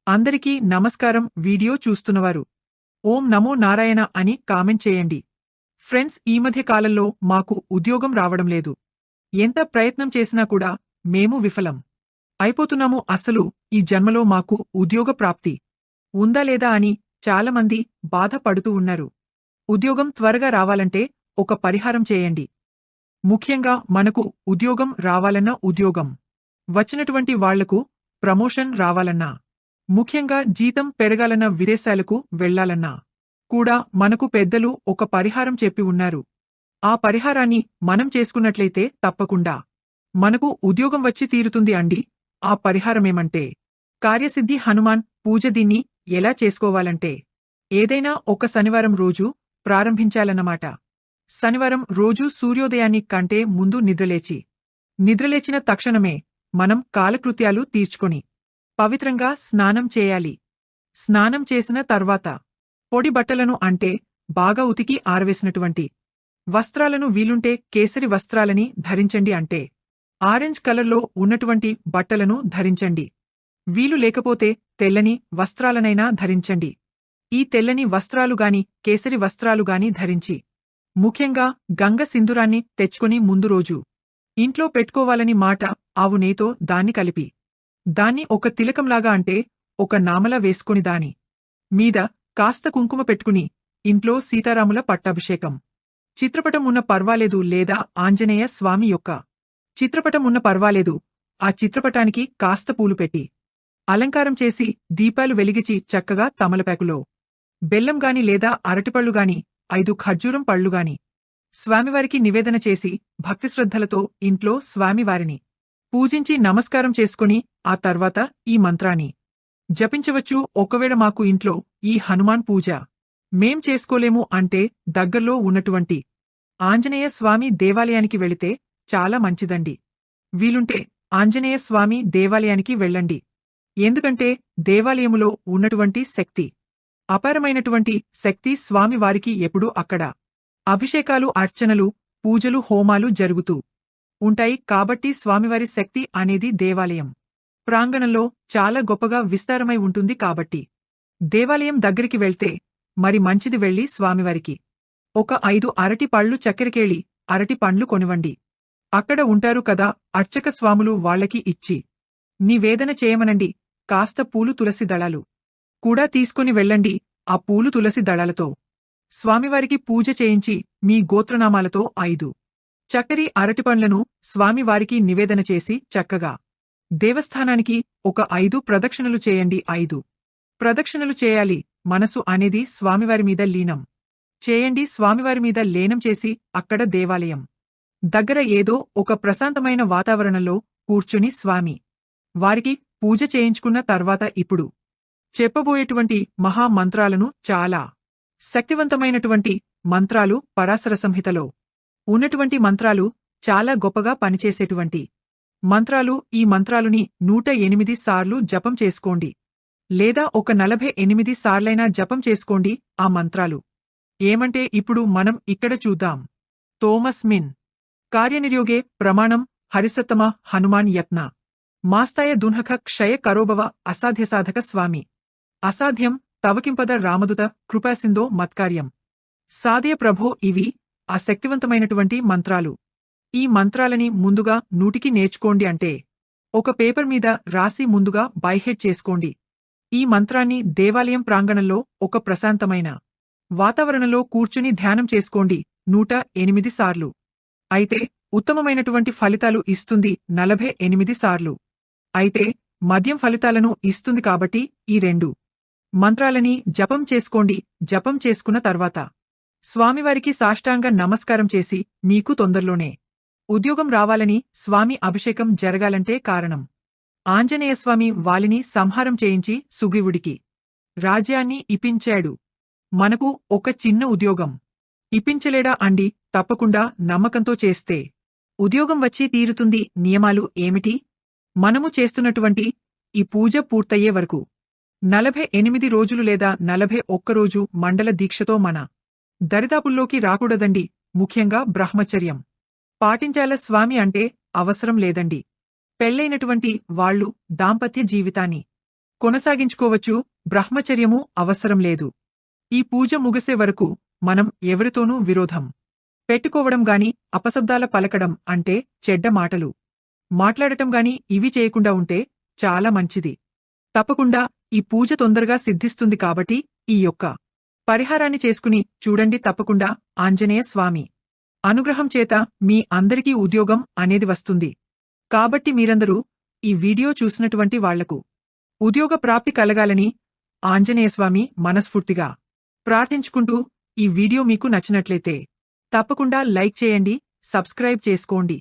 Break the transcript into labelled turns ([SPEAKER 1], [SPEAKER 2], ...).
[SPEAKER 1] అందరికీ నమస్కారం. వీడియో చూస్తున్నవారు ఓం నమో నారాయణ అని కామెంట్ చేయండి. ఫ్రెండ్స్, ఈ మధ్య కాలంలో మాకు ఉద్యోగం రావడం లేదు. ఎంత ప్రయత్నం చేసినా కూడా మేము విఫలం అయిపోతున్నాము. అసలు ఈ జన్మలో మాకు ఉద్యోగ ప్రాప్తి ఉందా లేదా అని చాలామంది బాధపడుతూ ఉన్నారు. ఉద్యోగం త్వరగా రావాలంటే ఒక పరిహారం చేయండి. ముఖ్యంగా మనకు ఉద్యోగం రావాలన్నా, ఉద్యోగం వచ్చినటువంటి వాళ్లకు ప్రమోషన్ రావాలన్నా, ముఖ్యంగా జీతం పెరగాలన్నా, విదేశాలకు వెళ్లాలన్నా కూడా మనకు పెద్దలు ఒక పరిహారం చెప్పి ఉన్నారు. ఆ పరిహారాన్ని మనం చేసుకున్నట్లయితే తప్పకుండా మనకు ఉద్యోగం వచ్చి తీరుతుంది అండి. ఆ పరిహారమేమంటే కార్యసిద్ధి హనుమాన్ పూజ. దీన్ని ఎలా చేసుకోవాలంటే ఏదైనా ఒక శనివారం రోజు ప్రారంభించాలన్నమాట. శనివారం రోజు సూర్యోదయాన్ని కంటే ముందు నిద్రలేచిన తక్షణమే మనం కాలకృత్యాలు తీర్చుకొని పవిత్రంగా స్నానం చేయాలి. స్నానం చేసిన తర్వాత పొడి బట్టలను, అంటే బాగా ఉతికి ఆరవేసినటువంటి వస్త్రాలను, వీలుంటే కేసరి వస్త్రాలని ధరించండి. అంటే ఆరెంజ్ కలర్లో ఉన్నటువంటి బట్టలను ధరించండి. వీలు లేకపోతే తెల్లని వస్త్రాలనైనా ధరించండి. ఈ తెల్లని వస్త్రాలుగాని, కేసరి వస్త్రాలుగాని ధరించి ముఖ్యంగా గంగ సింధూరాన్ని తెచ్చుకొని ముందు రోజు ఇంట్లో పెట్టుకోవాలని మాట. ఆవు నెయ్యితో దాన్ని కలిపి దాన్ని ఒక తిలకంలాగా, అంటే ఒక నామలా వేసుకొని దాని మీద కాస్త కుంకుమ పెట్టుకుని ఇంట్లో సీతారాముల పట్టాభిషేకం చిత్రపటం ఉన్న పర్వాలేదు, లేదా ఆంజనేయ స్వామి యొక్క చిత్రపటం ఉన్న పర్వాలేదు. ఆ చిత్రపటానికి కాస్త పూలు పెట్టి అలంకారం చేసి దీపాలు వెలిగించి చక్కగా తమలపాకులో బెల్లంగాని లేదా అరటిపళ్లుగాని 5 ఖర్జూరం పళ్లుగాని స్వామివారికి నివేదన చేసి భక్తిశ్రద్ధలతో ఇంట్లో స్వామివారిని పూజించి నమస్కారం చేసుకుని ఆ తర్వాత ఈ మంత్రాన్ని జపించవచ్చు. ఒకవేళ మాకు ఇంట్లో ఈ హనుమాన్ పూజ మేం చేసుకోలేము అంటే దగ్గర్లో ఉన్నటువంటి ఆంజనేయ స్వామి దేవాలయానికి వెళితే చాలా మంచిదండి. వీలుంటే ఆంజనేయ స్వామి దేవాలయానికి వెళ్ళండి. ఎందుకంటే దేవాలయములో ఉన్నటువంటి శక్తి, అపారమైనటువంటి శక్తి, స్వామివారికి ఎప్పుడూ అక్కడ అభిషేకాలు, అర్చనలు, పూజలు, హోమాలు జరుగుతూ ఉంటాయి. కాబట్టి స్వామివారి శక్తి అనేది దేవాలయం ప్రాంగణంలో చాలా గొప్పగా విస్తారమై ఉంటుంది. కాబట్టి దేవాలయం దగ్గరికి వెళ్తే మరి మంచిది. వెళ్లి స్వామివారికి ఒక 5 అరటి పళ్లు, చక్కెరకేళి అరటి పండ్లు కొనివ్వండి. అక్కడ ఉంటారు కదా అర్చక స్వాములు, వాళ్లకి ఇచ్చి నివేదన చేయమనండి. కాస్త పూలు, తులసి దళాలు కూడా తీసుకుని వెళ్ళండి. ఆ పూలు, తులసి దళాలతో స్వామివారికి పూజ చేయించి మీ గోత్రనామాలతో 5 చక్కరి అరటిపండ్లను స్వామివారికి నివేదన చేసి చక్కగా దేవస్థానానికి ఒక 5 ప్రదక్షిణలు చేయండి. 5 ప్రదక్షిణలు చేయాలి. మనసు అనేది స్వామివారి మీద లీనం చేయండి. స్వామివారి మీద లీనం చేసి అక్కడ దేవాలయం దగ్గర ఏదో ఒక ప్రశాంతమైన వాతావరణంలో కూర్చుని స్వామి వారికి పూజ చేయించుకున్న తర్వాత ఇప్పుడు చెప్పబోయేటువంటి మహా మంత్రాలను, చాలా శక్తివంతమైనటువంటి మంత్రాలు, పరాశర సంహితలో ఉన్నటువంటి మంత్రాలు, చాలా గొప్పగా పనిచేసేటువంటి మంత్రాలు. ఈ మంత్రాలుని 108 సార్లు జపం చేసుకోండి, లేదా ఒక 48 సార్లైనా జపం చేసుకోండి. ఆ మంత్రాలు ఏమంటే ఇప్పుడు మనం ఇక్కడ చూద్దాం. తోమస్మిన్ కార్యనిర్యోగే ప్రమాణం హరిసత్తమ హనుమాన్ యత్న మాస్తాయ దున్హక క్షయ కరోభవ అసాధ్యసాధక స్వామి అసాధ్యం తవకింపద రామదుత కృపాసిందో మత్కార్యం సాధ్య ప్రభో. ఇవి ఆ శక్తివంతమైనటువంటి మంత్రాలు. ఈ మంత్రాలని ముందుగా నూటికి నేర్చుకోండి. అంటే ఒక పేపర్ మీద రాసి ముందుగా బైహెడ్ చేసుకోండి. ఈ మంత్రాన్ని దేవాలయం ప్రాంగణంలో ఒక ప్రశాంతమైన వాతావరణంలో కూర్చుని ధ్యానం చేసుకోండి 108 సార్లు. అయితే ఉత్తమమైనటువంటి ఫలితాలు ఇస్తుంది 48 సార్లు. అయితే మద్యం ఫలితాలను ఇస్తుంది. కాబట్టి ఈ 2 మంత్రాలని జపం చేసుకోండి. జపం చేసుకున్న తర్వాత స్వామివారికి సాష్టాంగ నమస్కారం చేసి మీకు తొందరలోనే ఉద్యోగం రావాలని, స్వామి అభిషేకం జరగాలంటే కారణం ఆంజనేయస్వామి వాలిని సంహారం చేయించి సుగ్రీవుడికి రాజ్యాన్ని ఇప్పించాడు. మనకు ఒక చిన్న ఉద్యోగం ఇప్పించలేడా అండి? తప్పకుండా నమ్మకంతో చేస్తే ఉద్యోగం వచ్చి తీరుతుంది. నియమాలు ఏమిటి? మనము చేస్తున్నటువంటి ఈ పూజ పూర్తయ్యే వరకు 48 రోజులు లేదా 41 రోజు మండల దీక్షతో మన దరిదాపుల్లోకి రాకూడదండి. ముఖ్యంగా బ్రహ్మచర్యం పాటించాల. స్వామి అంటే అవసరం లేదండి. పెళ్లైనటువంటి వాళ్లు దాంపత్య జీవితాన్ని కొనసాగించుకోవచ్చు. బ్రహ్మచర్యము అవసరం లేదు. ఈ పూజ ముగిసే వరకు మనం ఎవరితోనూ విరోధం పెట్టుకోవడం గాని, అపశబ్దాల పలకడం అంటే చెడ్డ మాటలు మాట్లాడటం గాని ఇవి చేయకుండా ఉంటే చాలా మంచిది. తప్పకుండా ఈ పూజ తొందరగా సిద్ధిస్తుంది కాబట్టి ఈ యొక్క పరిహారాన్ని చేసుకుని చూడండి. తప్పకుండా ఆంజనేయ స్వామి అనుగ్రహం చేత మీ అందరికీ ఉద్యోగం అనేది వస్తుంది. కాబట్టి మీరందరూ ఈ వీడియో చూసినటువంటి వాళ్లకు ఉద్యోగ ప్రాప్తి కలగాలని ఆంజనేయస్వామి మనస్ఫూర్తిగా ప్రార్థించుకుంటూ, ఈ వీడియో మీకు నచ్చినట్లయితే తప్పకుండా లైక్ చేయండి, సబ్స్క్రైబ్ చేసుకోండి.